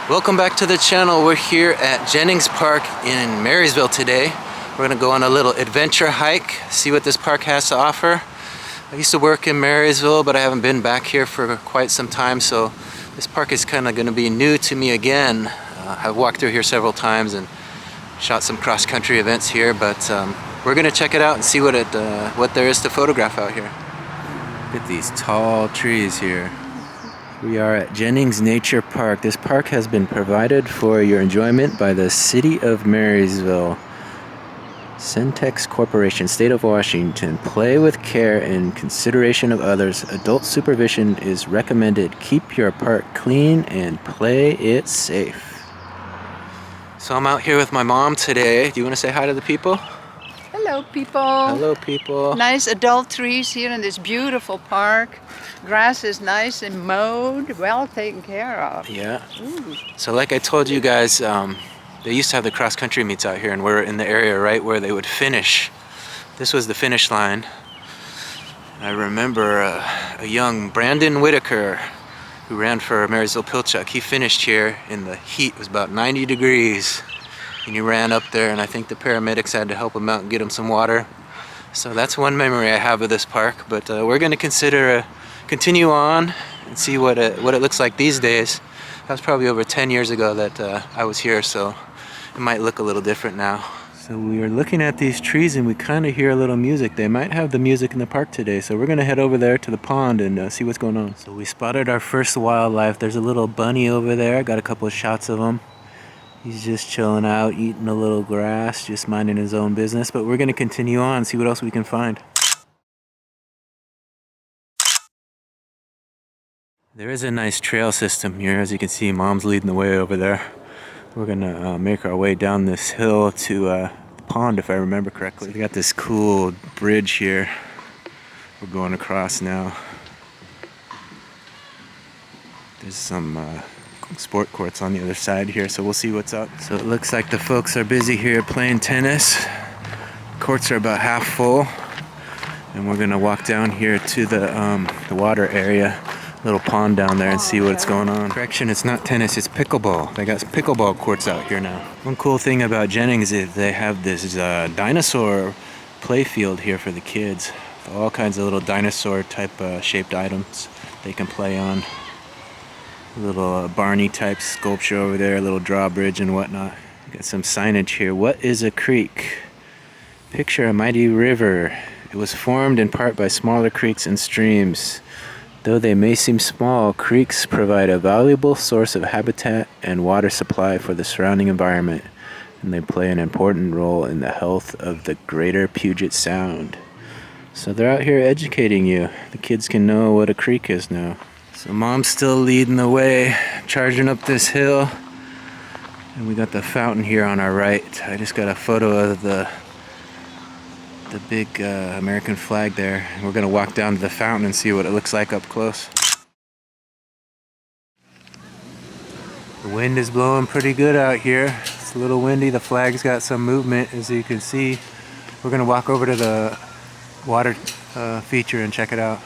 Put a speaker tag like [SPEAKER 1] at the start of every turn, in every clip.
[SPEAKER 1] Welcome back to the channel. We're here at Jennings Park in Marysville today. We're gonna go on a little adventure hike, see what this park has to offer. I used to work in Marysville, but I haven't been back here for quite some time, so this park is kind of gonna be new to me again. I've walked through here several times and shot some cross-country events here, but we're gonna check it out and see what there is to photograph out here. Look at these tall trees here. We are at Jennings Nature Park. This park has been provided for your enjoyment by the City of Marysville, Centex Corporation, State of Washington. Play with care and consideration of others. Adult supervision is recommended. Keep your park clean and play it safe. So I'm out here with my mom today. Do you want to say hi to the people?
[SPEAKER 2] Hello, people.
[SPEAKER 1] Hello, people.
[SPEAKER 2] Nice adult trees here in this beautiful park. Grass is nice and mowed, well taken care of.
[SPEAKER 1] Yeah.
[SPEAKER 2] Ooh.
[SPEAKER 1] So like I told you guys, they used to have the cross-country meets out here, and we're in the area right where they would finish. This was the finish line. I remember a young Brandon Whitaker who ran for Marysville Pilchuck. He finished here in the heat. It was about 90 degrees. And he ran up there, and I think the paramedics had to help him out and get him some water. So that's one memory I have of this park. But we're going to continue on and see what it looks like these days. That was probably over 10 years ago that I was here, so it might look a little different now. So we are looking at these trees and we kind of hear a little music. They might have the music in the park today, so we're going to head over there to the pond and see what's going on. So we spotted our first wildlife. There's a little bunny over there. Got a couple of shots of him. He's just chilling out, eating a little grass, just minding his own business. But we're going to continue on, see what else we can find. There is a nice trail system here. As you can see, Mom's leading the way over there. We're going to make our way down this hill to the pond, if I remember correctly. So we got this cool bridge here. We're going across now. There's some sport courts on the other side here, so we'll see what's up. So it looks like the folks are busy here playing tennis. Courts are about half full, and we're gonna walk down here to the water area, little pond down there, and see what's going on. Correction, it's not tennis, it's pickleball. They got pickleball courts out here now. One cool thing about Jennings is they have this dinosaur play field here for the kids. All kinds of little dinosaur type shaped items they can play on. Little Barney type sculpture over there, a little drawbridge and whatnot. Got some signage here. What is a creek? Picture a mighty river. It was formed in part by smaller creeks and streams. Though they may seem small, creeks provide a valuable source of habitat and water supply for the surrounding environment, and they play an important role in the health of the greater Puget Sound. So they're out here educating you. The kids can know what a creek is now. So Mom's still leading the way, charging up this hill. And we got the fountain here on our right. I just got a photo of the big American flag there. We're gonna walk down to the fountain and see what it looks like up close. The wind is blowing pretty good out here. It's a little windy. The flag's got some movement, as you can see. We're gonna walk over to the water feature and check it out.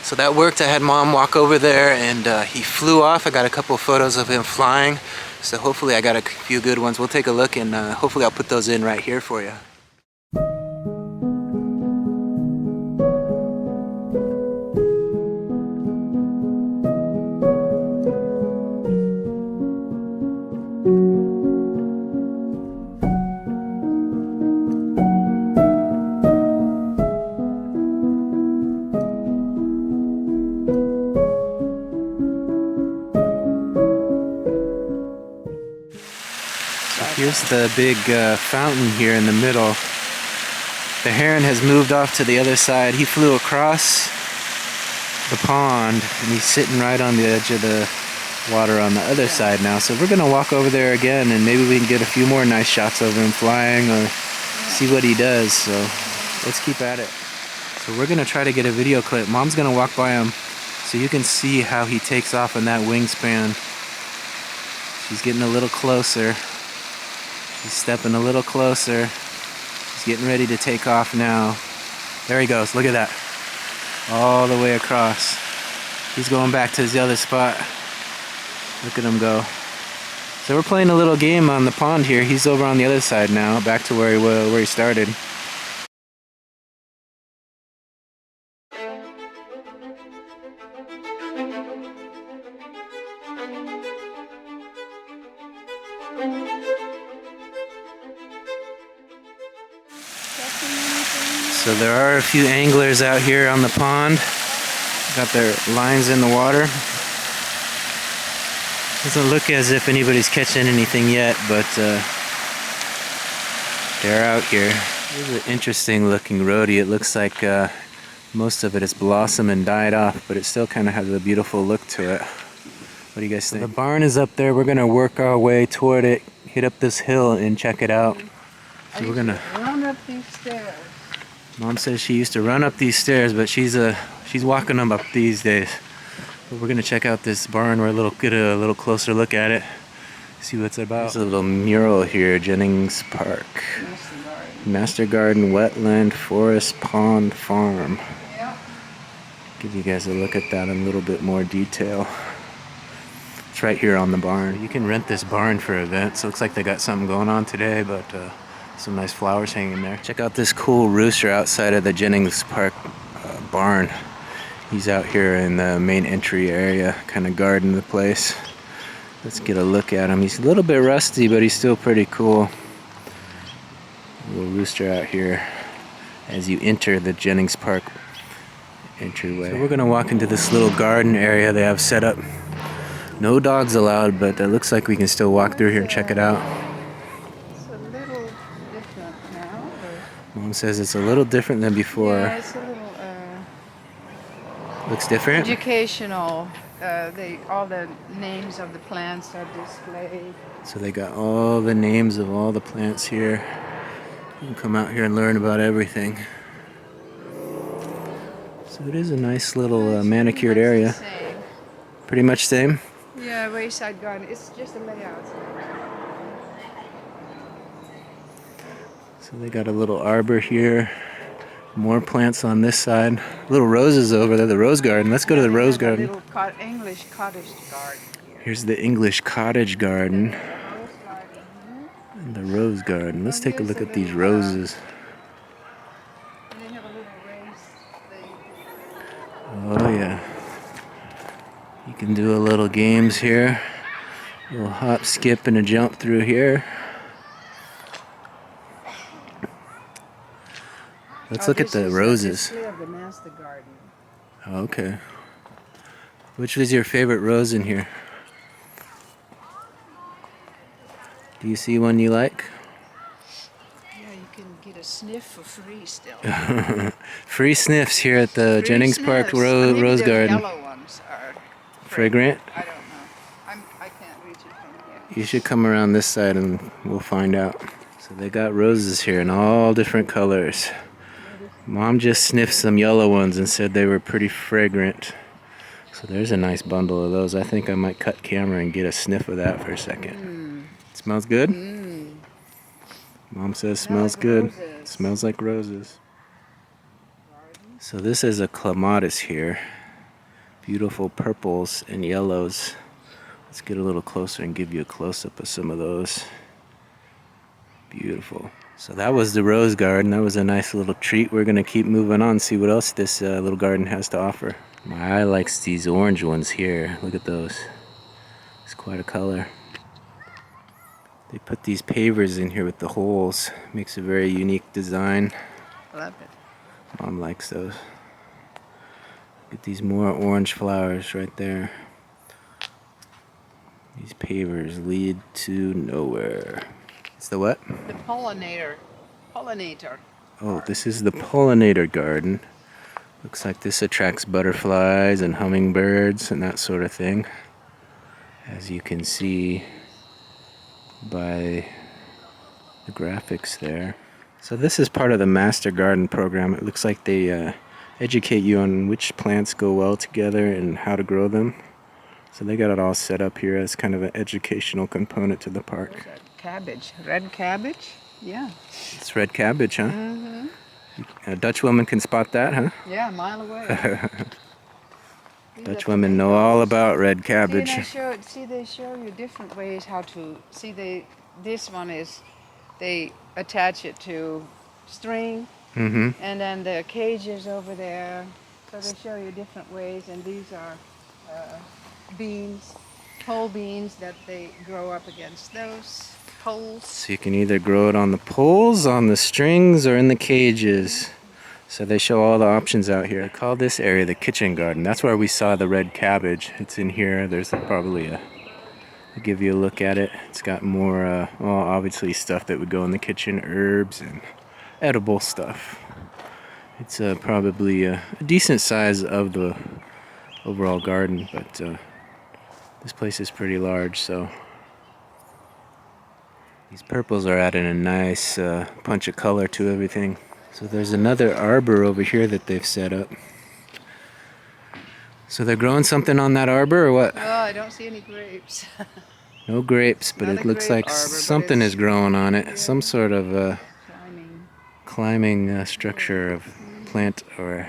[SPEAKER 1] So that worked. I had Mom walk over there and he flew off. I got a couple of photos of him flying. So hopefully I got a few good ones. We'll take a look and hopefully I'll put those in right here for you. Here's the big fountain here in the middle. The heron has moved off to the other side. He flew across the pond and he's sitting right on the edge of the water on the other side now. So we're gonna walk over there again and maybe we can get a few more nice shots of him flying or see what he does. So let's keep at it. So we're gonna try to get a video clip. Mom's gonna walk by him so you can see how he takes off in that wingspan. She's getting a little closer. He's stepping a little closer. He's getting ready to take off now. There he goes, look at that. All the way across. He's going back to his other spot. Look at him go. So we're playing a little game on the pond here. He's over on the other side now, back to where he started. So there are a few anglers out here on the pond. Got their lines in the water. Doesn't look as if anybody's catching anything yet, but they're out here. This is an interesting looking rhodie. It looks like most of it is blossom and died off, but it still kind of has a beautiful look to it. What do you guys think? The barn is up there. We're gonna work our way toward it, hit up this hill and check it out. So we're gonna
[SPEAKER 2] run up these stairs.
[SPEAKER 1] Mom says she used to run up these stairs, but she's walking them up these days. But we're gonna check out this barn. Get a little closer look at it, see what it's about. There's a little mural here, Jennings Park, Master Garden, Wetland, Forest, Pond, Farm.
[SPEAKER 2] Yep.
[SPEAKER 1] Give you guys a look at that in a little bit more detail. It's right here on the barn. You can rent this barn for events. Looks like they got something going on today, but some nice flowers hanging there. Check out this cool rooster outside of the Jennings Park barn. He's out here in the main entry area, kind of guarding the place. Let's get a look at him. He's a little bit rusty, but he's still pretty cool. A little rooster out here as you enter the Jennings Park entryway. So we're gonna walk into this little garden area they have set up. No dogs allowed, but it looks like we can still walk through here and check it out.
[SPEAKER 2] It's a little different now.
[SPEAKER 1] Mom says it's a little different than before.
[SPEAKER 2] Yeah, it's a little
[SPEAKER 1] Looks different?
[SPEAKER 2] educational. All the names of the plants are displayed.
[SPEAKER 1] So they got all the names of all the plants here. You can come out here and learn about everything. So it is a nice little manicured area.
[SPEAKER 2] Same.
[SPEAKER 1] Pretty much same?
[SPEAKER 2] Yeah, Wayside Garden. It's just a layout.
[SPEAKER 1] So they got a little arbor here. More plants on this side. Little roses over there, the rose garden. Let's go to the rose garden.
[SPEAKER 2] A little English cottage garden here.
[SPEAKER 1] Here's the English cottage garden
[SPEAKER 2] Rose garden here.
[SPEAKER 1] and the rose garden. Let's take a look at these roses.
[SPEAKER 2] And they have a little raised thing.
[SPEAKER 1] Oh yeah. You can do a little games here. A little hop, skip, and a jump through here. Let's look at the roses.
[SPEAKER 2] This is the master garden.
[SPEAKER 1] Okay. Which was your favorite rose in here? Do you see one you like?
[SPEAKER 2] Yeah, you can get a sniff for free still.
[SPEAKER 1] Free sniffs here at the
[SPEAKER 2] Free
[SPEAKER 1] Jennings Park
[SPEAKER 2] sniffs. Maybe
[SPEAKER 1] Rose
[SPEAKER 2] the
[SPEAKER 1] Garden.
[SPEAKER 2] yellow ones are
[SPEAKER 1] Fragrant?
[SPEAKER 2] I don't know. I can't reach it from here.
[SPEAKER 1] You should come around this side and we'll find out. So they got roses here in all different colors. Mom just sniffed some yellow ones and said they were pretty fragrant. So there's a nice bundle of those. I think I might cut camera and get a sniff of that for a second. Smells good? Mom says smells good.
[SPEAKER 2] Roses.
[SPEAKER 1] Smells like roses. So this is a clematis here. Beautiful purples and yellows. Let's get a little closer and give you a close-up of some of those. Beautiful. So that was the rose garden. That was a nice little treat. We're gonna keep moving on, see what else this little garden has to offer. My eye likes these orange ones here. Look at those. It's quite a color. They put these pavers in here with the holes. Makes a very unique design.
[SPEAKER 2] Love it.
[SPEAKER 1] Mom likes those. Look at these more orange flowers right there. These pavers lead to nowhere. It's the what?
[SPEAKER 2] The pollinator.
[SPEAKER 1] Oh, this is the pollinator garden. Looks like this attracts butterflies and hummingbirds and that sort of thing. As you can see by the graphics there. So this is part of the Master Garden program. It looks like they educate you on which plants go well together and how to grow them. So they got it all set up here as kind of an educational component to the park.
[SPEAKER 2] Cabbage. Red cabbage? Yeah.
[SPEAKER 1] It's red cabbage, huh? A Dutch woman can spot that, huh?
[SPEAKER 2] Yeah, a mile away. These
[SPEAKER 1] Dutch
[SPEAKER 2] are
[SPEAKER 1] women know all
[SPEAKER 2] potatoes.
[SPEAKER 1] about red
[SPEAKER 2] See,
[SPEAKER 1] cabbage.
[SPEAKER 2] they show you different ways how to see. This one is they attach it to string,
[SPEAKER 1] Mm-hmm.
[SPEAKER 2] and then the cages over there. So they show you different ways, and these are beans, pole beans that they grow up against those poles.
[SPEAKER 1] So you can either grow it on the poles, on the strings, or in the cages. So they show all the options out here. I call this area the kitchen garden. That's where we saw the red cabbage. It's in here. There's probably I'll give you a look at it. It's got more, well, obviously stuff that would go in the kitchen, herbs and edible stuff. It's probably a decent size of the overall garden, but this place is pretty large, so these purples are adding a nice punch of color to everything. So there's another arbor over here that they've set up. So they're growing something on that arbor or what?
[SPEAKER 2] Oh, I don't see any grapes.
[SPEAKER 1] No grapes, but
[SPEAKER 2] Not
[SPEAKER 1] it
[SPEAKER 2] a
[SPEAKER 1] looks
[SPEAKER 2] grape
[SPEAKER 1] like
[SPEAKER 2] arbor, but
[SPEAKER 1] something is
[SPEAKER 2] it's
[SPEAKER 1] growing on it.
[SPEAKER 2] yeah,
[SPEAKER 1] Some sort of climbing structure of plant or...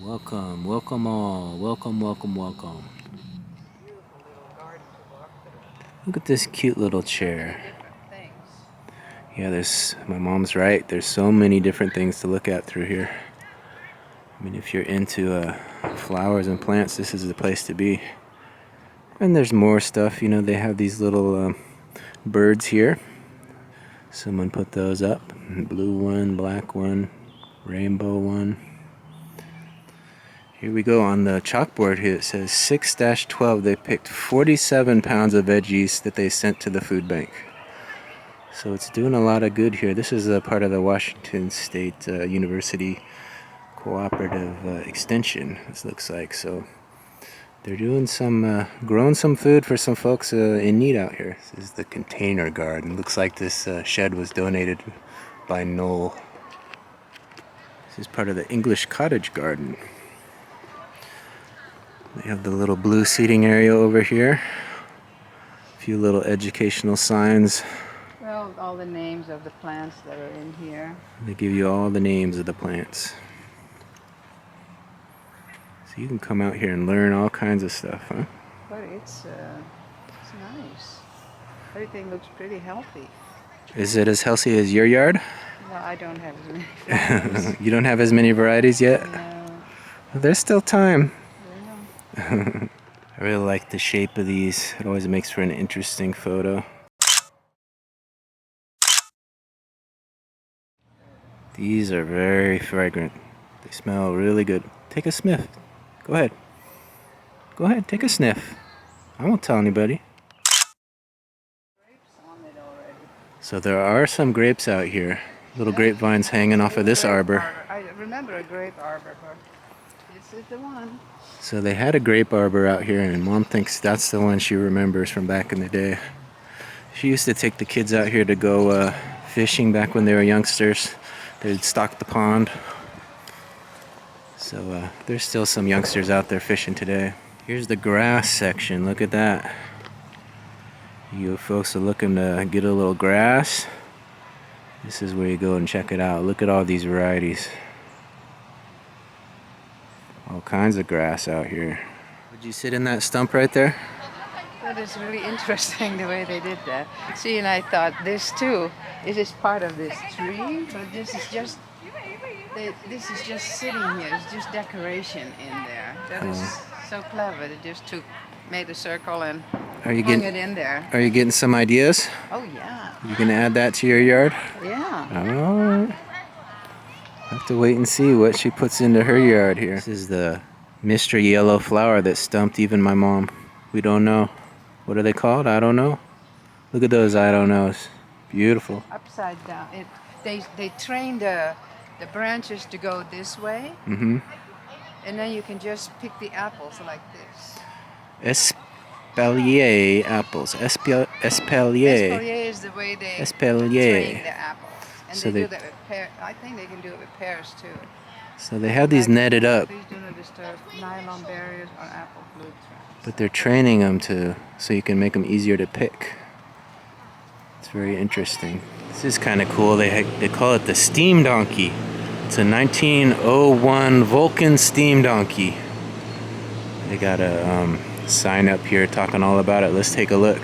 [SPEAKER 1] Welcome, welcome all. Welcome, welcome, welcome. Look at this cute little chair. Yeah, my mom's right. There's so many different things to look at through here. I mean, if you're into flowers and plants, this is the place to be. And there's more stuff. You know, they have these little birds here. Someone put those up. Blue one, black one, rainbow one. Here we go on the chalkboard here. It says 6-12. They picked 47 pounds of veggies that they sent to the food bank. So it's doing a lot of good here. This is a part of the Washington State University Cooperative Extension, this looks like. So they're doing some, growing some food for some folks in need out here. This is the container garden. Looks like this shed was donated by Noel. This is part of the English cottage garden. They have the little blue seating area over here. A few little educational signs.
[SPEAKER 2] Well, all the names of the plants that are in here.
[SPEAKER 1] They give you all the names of the plants. So you can come out here and learn all kinds of stuff, huh?
[SPEAKER 2] But it's nice. Everything looks pretty healthy.
[SPEAKER 1] Is it as healthy as your yard?
[SPEAKER 2] Well, I don't have as many flowers.
[SPEAKER 1] You don't have as many varieties yet?
[SPEAKER 2] No.
[SPEAKER 1] Well, there's still time.
[SPEAKER 2] I know.
[SPEAKER 1] I really like the shape of these. It always makes for an interesting photo. These are very fragrant. They smell really good. Take a sniff. Go ahead. Go ahead, take a sniff. I won't tell anybody. So there are some grapes out here. Little grapevines hanging off of this arbor.
[SPEAKER 2] I remember a grape arbor, but this is the one.
[SPEAKER 1] So they had a grape arbor out here, and Mom thinks that's the one she remembers from back in the day. She used to take the kids out here to go fishing back when they were youngsters. They'd stock the pond. So there's still some youngsters out there fishing today. Here's the grass section. Look at that. You folks are looking to get a little grass. This is where you go and check it out. Look at all these varieties. All kinds of grass out here. Would you sit in that stump right there?
[SPEAKER 2] That is really interesting the way they did that. See, and I thought this too. This is part of this tree, but this is just sitting here. It's just decoration in there. That is so clever. They just made a circle and hung it in there.
[SPEAKER 1] Are you getting some ideas?
[SPEAKER 2] Oh yeah.
[SPEAKER 1] You gonna add that to your yard?
[SPEAKER 2] Yeah.
[SPEAKER 1] Oh. Have to wait and see what she puts into her yard here. This is the mystery yellow flower that stumped even my mom. We don't know. What are they called? I don't know. Look at those I don't knows. Beautiful.
[SPEAKER 2] Upside down. They train the branches to go this way.
[SPEAKER 1] Mm-hmm.
[SPEAKER 2] And then you can just pick the apples like this.
[SPEAKER 1] Espalier apples. Espalier.
[SPEAKER 2] Espalier is the way they train the apples. And
[SPEAKER 1] So
[SPEAKER 2] they do that with pears. I think they can do it with pears too.
[SPEAKER 1] So they have these netted up,
[SPEAKER 2] Please do not disturb nylon barriers on apple fruit trees.
[SPEAKER 1] but they're training them so you can make them easier to pick. It's very interesting. This is kind of cool. They call it the steam donkey. It's a 1901 Vulcan steam donkey. They got a sign up here talking all about it. Let's take a look.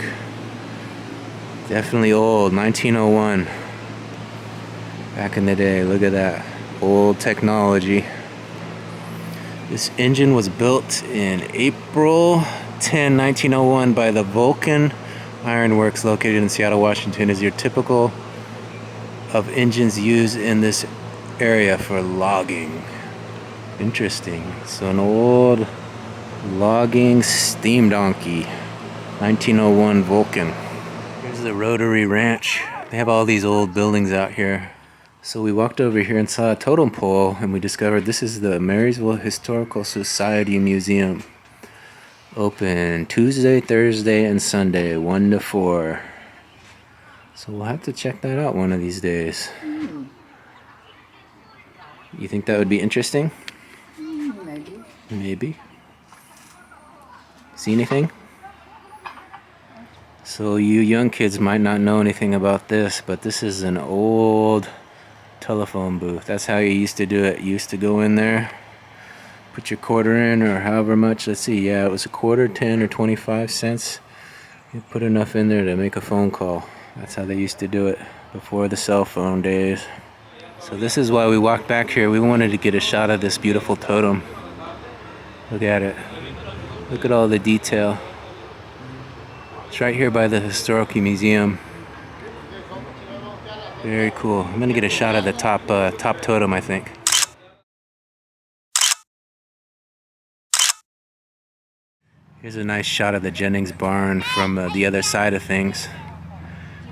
[SPEAKER 1] Definitely old, 1901. Back in the day, look at that. Old technology. This engine was built in April 10, 1901 by the Vulcan Iron Works located in Seattle, Washington. Is your typical of engines used in this area for logging. Interesting. So an old logging steam donkey. 1901 Vulcan. Here's the Rotary Ranch. They have all these old buildings out here. So we walked over here and saw a totem pole, and we discovered this is the Marysville Historical Society Museum. Open Tuesday, Thursday, and Sunday, 1 to 4. So we'll have to check that out one of these days. You think that would be interesting?
[SPEAKER 2] Maybe.
[SPEAKER 1] Maybe. See anything? So you young kids might not know anything about this, but this is an old telephone booth. That's how you used to do it. You used to go in there, put your quarter in, or however much. Let's see, yeah, it was a quarter, 10 or 25 cents. You put enough in there to make a phone call. That's how they used to do it before the cell phone days. So this is why we walked back here. We wanted to get a shot of this beautiful totem. Look at it. Look at all the detail. It's right here by the Historical Museum. Very cool. I'm gonna get a shot of the top totem, I think. Here's a nice shot of the Jennings barn from the other side of things.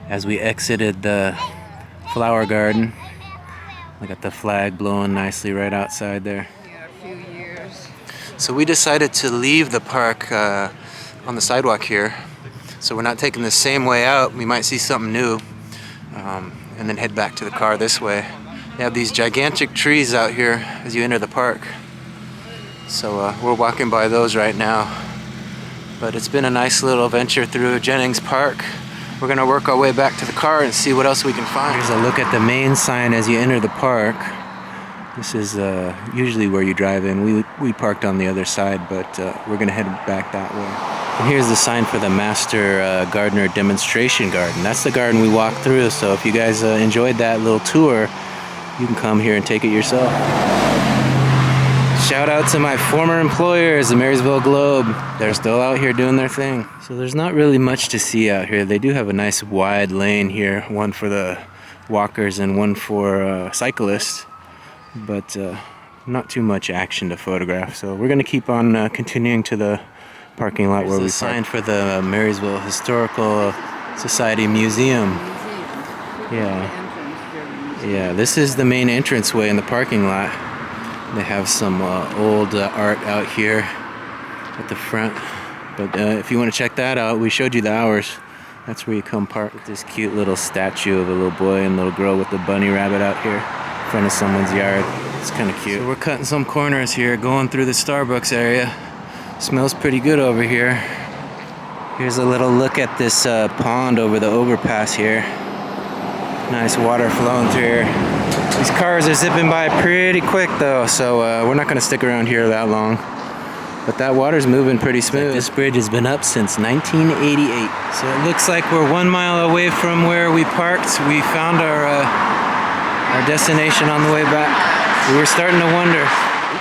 [SPEAKER 1] As we exited the flower garden, I got the flag blowing nicely right outside there.
[SPEAKER 2] Yeah, a few years.
[SPEAKER 1] So we decided to leave the park on the sidewalk here. So we're not taking the same way out. We might see something new. And then head back to the car this way. They have these gigantic trees out here as you enter the park. So we're walking by those right now. But it's been a nice little venture through Jennings Park. We're gonna work our way back to the car and see what else we can find. Here's a look at the main sign as you enter the park. This is usually where you drive in. We parked on the other side, but we're gonna head back that way. And here's the sign for the Master Gardener Demonstration Garden. That's the garden we walked through, so if you guys enjoyed that little tour, you can come here and take it yourself. Shout out to my former employers, the Marysville Globe. They're still out here doing their thing. So there's not really much to see out here. They do have a nice wide lane here, one for the walkers and one for cyclists, but not too much action to photograph. So we're gonna keep on continuing to the parking lot. There's where we signed for the Marysville Historical Society Museum. Yeah, this is the main entranceway in the parking lot. They have some old art out here at the front. But if you want to check that out, we showed you the hours. That's where you come park. This cute little statue of a little boy and little girl with a bunny rabbit out here in front of someone's yard. It's kind of cute. So we're cutting some corners here, going through the Starbucks area. Smells pretty good over here. Here's a little look at this pond over the overpass here. Nice water flowing through here. These cars are zipping by pretty quick though, so we're not gonna stick around here that long. But that water's moving pretty smooth. This bridge has been up since 1988. So it looks like we're 1 mile away from where we parked. We found our destination on the way back. We were starting to wonder.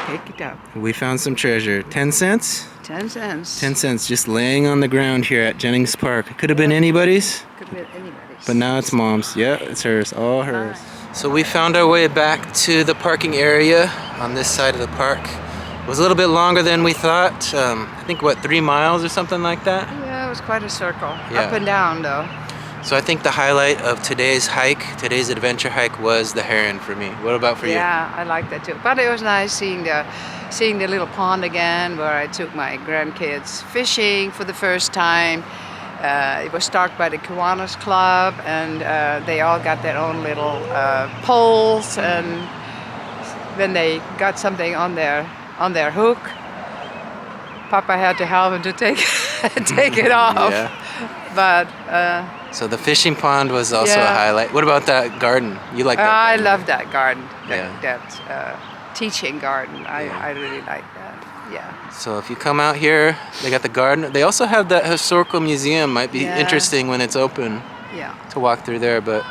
[SPEAKER 2] Pick it up.
[SPEAKER 1] We found some treasure. 10 cents?
[SPEAKER 2] 10 cents.
[SPEAKER 1] 10 cents just laying on the ground here at Jennings Park. It could have been anybody's.
[SPEAKER 2] Could have been anybody's.
[SPEAKER 1] But now it's Mom's. Yeah, it's hers. All hers. So we found our way back to the parking area on this side of the park. It was a little bit longer than we thought. I think, what, 3 miles or something like that?
[SPEAKER 2] Yeah, it was quite a circle.
[SPEAKER 1] Yeah.
[SPEAKER 2] Up and down, though.
[SPEAKER 1] So I think the highlight of today's adventure hike, was the Heron for me. What about for you?
[SPEAKER 2] Yeah, I like that too. But it was nice seeing the little pond again, where I took my grandkids fishing for the first time. It was started by the Kiwanis Club, and they all got their own little poles, and when they got something on their hook, Papa had to help him to take it off.
[SPEAKER 1] Yeah.
[SPEAKER 2] But
[SPEAKER 1] so the fishing pond was also a highlight. What about that garden? You like that?
[SPEAKER 2] I
[SPEAKER 1] garden?
[SPEAKER 2] love that garden.
[SPEAKER 1] Yeah.
[SPEAKER 2] That teaching garden. I really like that. Yeah.
[SPEAKER 1] So if you come out here, they got the garden. They also have that historical museum. Might be
[SPEAKER 2] Yeah.
[SPEAKER 1] interesting when it's open
[SPEAKER 2] Yeah.
[SPEAKER 1] to walk through there. But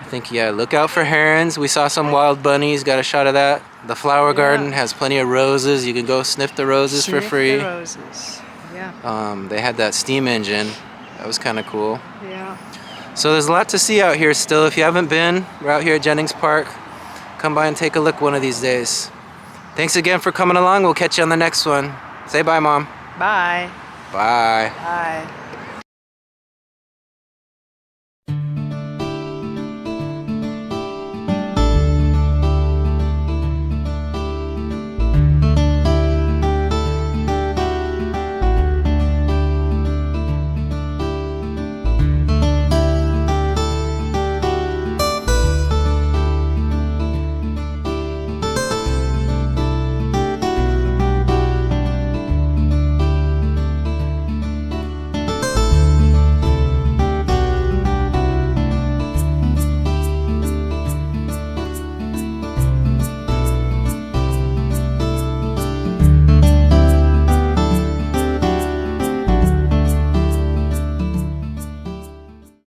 [SPEAKER 1] I think, yeah, look out for herons. We saw some wild bunnies. Got a shot of that. The flower garden has plenty of roses. You can go sniff the roses for free.
[SPEAKER 2] The roses. Yeah.
[SPEAKER 1] They had that steam engine. That was kind of cool.
[SPEAKER 2] Yeah.
[SPEAKER 1] So there's a lot to see out here still. If you haven't been, we're out here at Jennings Park. Come by and take a look one of these days. Thanks again for coming along. We'll catch you on the next one. Say bye, Mom.
[SPEAKER 2] Bye.
[SPEAKER 1] Bye.
[SPEAKER 2] Bye.